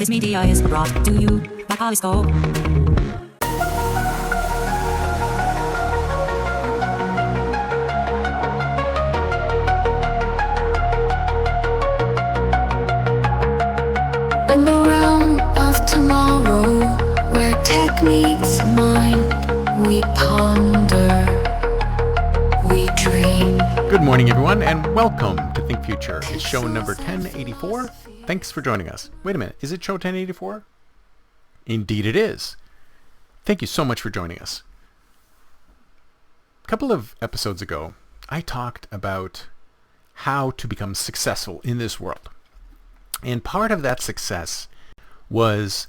This media is brought to you by Polyscope. In the realm of tomorrow, where techniques mind, we ponder, we dream. Good morning, everyone, and welcome to Think Future. It's show number 1084. Thanks for joining us. Wait a minute, is it show 1084? Indeed it is. Thank you so much for joining us. A couple of episodes ago, I talked about how to become successful in this world. And part of that success was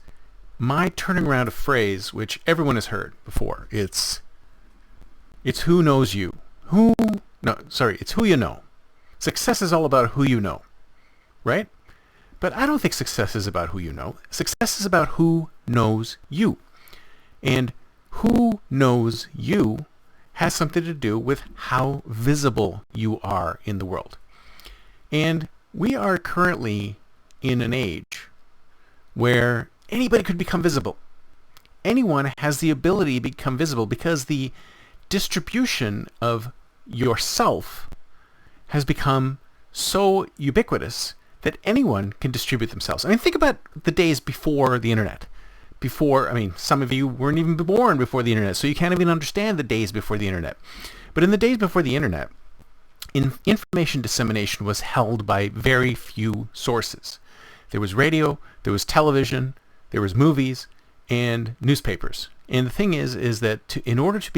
my turning around a phrase which everyone has heard before. It's who knows you. It's who you know. Success is all about who you know, right? But I don't think success is about who you know. Success is about who knows you. And who knows you has something to do with how visible you are in the world. And we are currently in an age where anybody could become visible. Anyone has the ability to become visible because the distribution of yourself has become so ubiquitous that anyone can distribute themselves. I mean, think about the days before the internet. Some of you weren't even born before the internet, so you can't even understand the days before the internet. But in the days before the internet, information dissemination was held by very few sources. There was radio, there was television, there was movies, and newspapers. And the thing is that in order to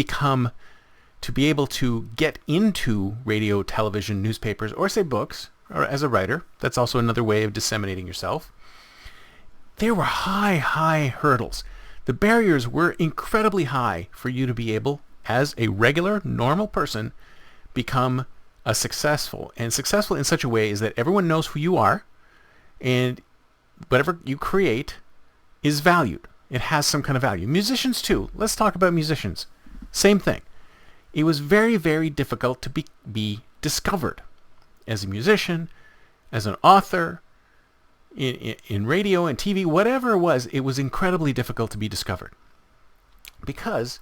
be able to get into radio, television, newspapers, or say books, or as a writer, that's also another way of disseminating yourself, there were high hurdles. The barriers were incredibly high for you to be able, as a regular, normal person, become a successful. And successful in such a way is that everyone knows who you are, and whatever you create is valued. It has some kind of value. Musicians too. Let's talk about musicians. Same thing. It was very, very difficult to be discovered as a musician, as an author, in radio and TV, whatever it was incredibly difficult to be discovered because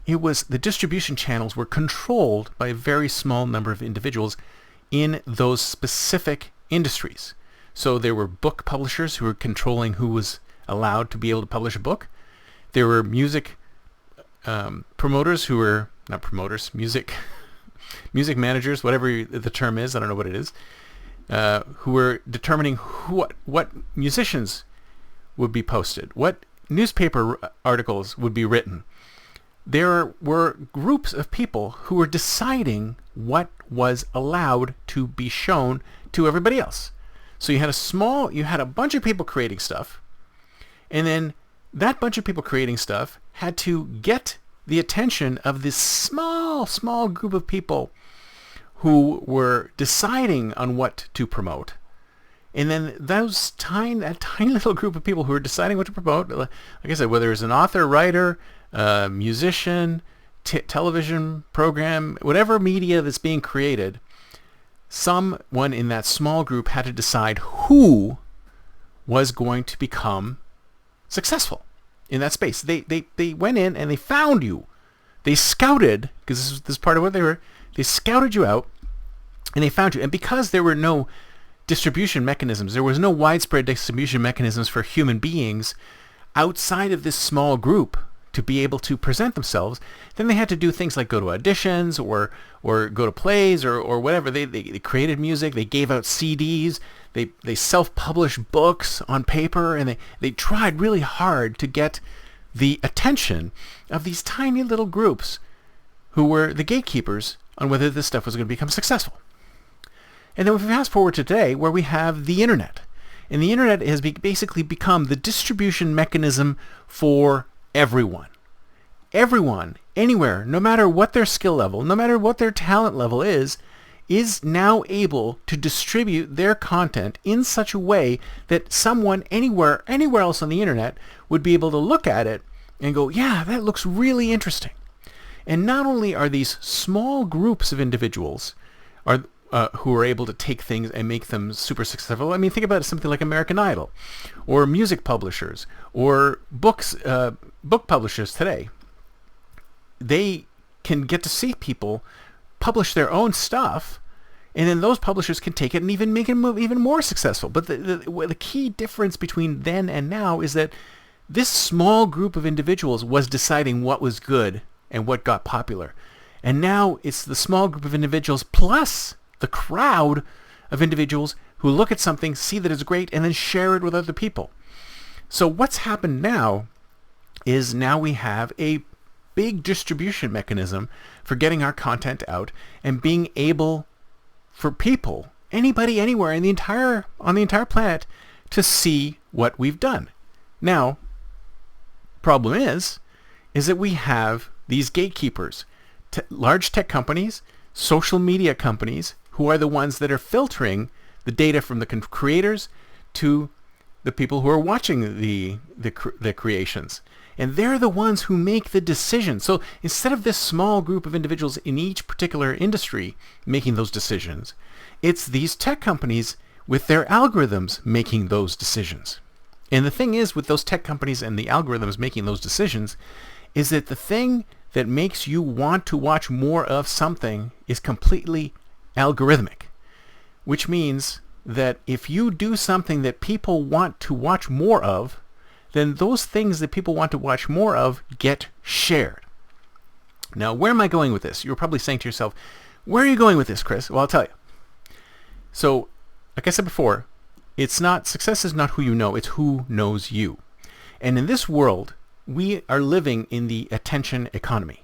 the distribution channels were controlled by a very small number of individuals in those specific industries. So there were book publishers who were controlling who was allowed to be able to publish a book. There were music promoters who were not promoters, music managers, whatever the term is, I don't know what it is, who were determining what musicians would be posted, what newspaper articles would be written. There were groups of people who were deciding what was allowed to be shown to everybody else. So you had a bunch of people creating stuff, and then that bunch of people creating stuff had to get the attention of this small group of people who were deciding on what to promote. And then that tiny little group of people who were deciding what to promote, like I said, whether it's an author, writer, musician, television program, whatever media that's being created, someone in that small group had to decide who was going to become successful in that space. They went in and they found you. They scouted, because this is part of what they scouted you out, and they found you. And because there were no distribution mechanisms, there was no widespread distribution mechanisms for human beings outside of this small group to be able to present themselves, then they had to do things like go to auditions or go to plays or whatever. They created music, they gave out CDs, they self-published books on paper, and they tried really hard to get the attention of these tiny little groups who were the gatekeepers on whether this stuff was going to become successful. And then we fast forward to today where we have the internet. And the internet has basically become the distribution mechanism for everyone. Everyone, anywhere, no matter what their skill level, no matter what their talent level is now able to distribute their content in such a way that someone anywhere else on the internet would be able to look at it and go, yeah, that looks really interesting. And not only are these small groups of individuals who are able to take things and make them super successful. I mean, think about something like American Idol, or music publishers, or book publishers today. They can get to see people publish their own stuff, and then those publishers can take it and even make it even more successful. But the key difference between then and now is that this small group of individuals was deciding what was good and what got popular. And now it's the small group of individuals plus the crowd of individuals who look at something, see that it's great, and then share it with other people. So what's happened now is now we have a big distribution mechanism for getting our content out and being able for people, anybody, anywhere on the entire planet, to see what we've done. Now, problem is that we have these gatekeepers, large tech companies, social media companies, who are the ones that are filtering the data from the creators to the people who are watching the creations. And they're the ones who make the decision. So instead of this small group of individuals in each particular industry making those decisions, it's these tech companies with their algorithms making those decisions. And the thing is, with those tech companies and the algorithms making those decisions, is that the thing that makes you want to watch more of something is completely algorithmic, which means that if you do something that people want to watch more of, then those things that people want to watch more of get shared. Now, where am I going with this? You're probably saying to yourself, where are you going with this, Chris? Well, I'll tell you. So, like I said before, success is not who you know, it's who knows you. And in this world, we are living in the attention economy.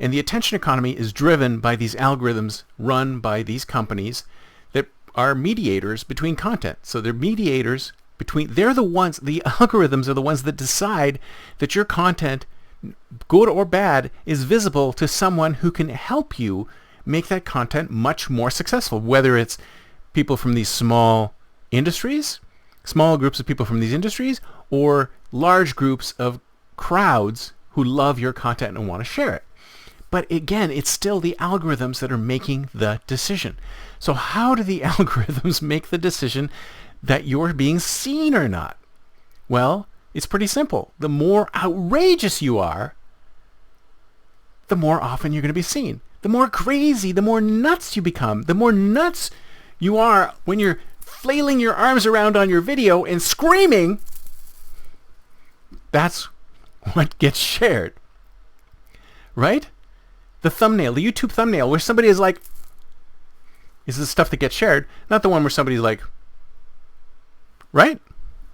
And the attention economy is driven by these algorithms run by these companies that are mediators between content. So they're mediators they're the ones, the algorithms are the ones that decide that your content, good or bad, is visible to someone who can help you make that content much more successful, whether it's people from these small industries, small groups of people from these industries, or large groups of crowds who love your content and want to share it. But again, it's still the algorithms that are making the decision. So how do the algorithms make the decision that you're being seen or not? Well, it's pretty simple. The more outrageous you are, the more often you're going to be seen. The more crazy, the more nuts you become. The more nuts you are when you're flailing your arms around on your video and screaming, that's what gets shared. Right? The thumbnail, the YouTube thumbnail, where somebody is like, is the stuff that gets shared, not the one where somebody's like, right?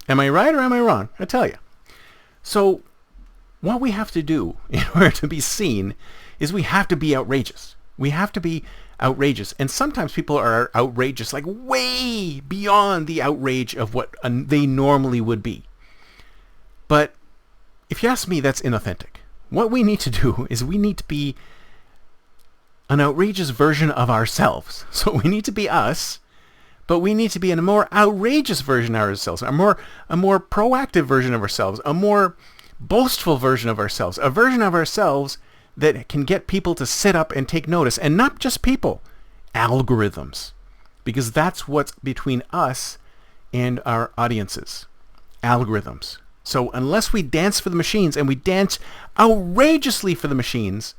Am I right or am I wrong? I tell you. So what we have to do in order to be seen is we have to be outrageous. We have to be outrageous. And sometimes people are outrageous, like way beyond the outrage of what they normally would be. But if you ask me, that's inauthentic. What we need to do is we need to be an outrageous version of ourselves. So we need to be us, but we need to be in a more outrageous version of ourselves, a more proactive version of ourselves, a more boastful version of ourselves, a version of ourselves that can get people to sit up and take notice. And not just people, algorithms. Because that's what's between us and our audiences. Algorithms. So unless we dance for the machines, and we dance outrageously for the machines,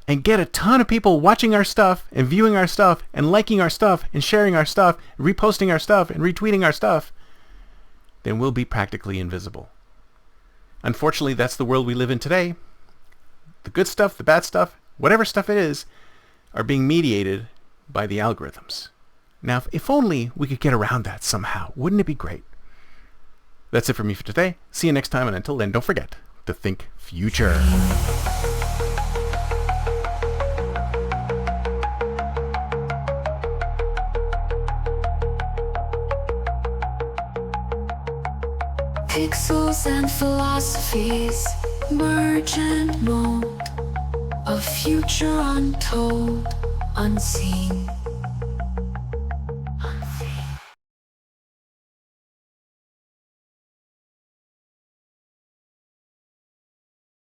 and get a ton of people watching our stuff and viewing our stuff and liking our stuff and sharing our stuff, and reposting our stuff and retweeting our stuff, then we'll be practically invisible. Unfortunately, that's the world we live in today. The good stuff, the bad stuff, whatever stuff it is, are being mediated by the algorithms. Now, if only we could get around that somehow, wouldn't it be great? That's it for me for today. See you next time, and until then, don't forget to think future. Pixels and philosophies merge and mold, a future untold, unseen.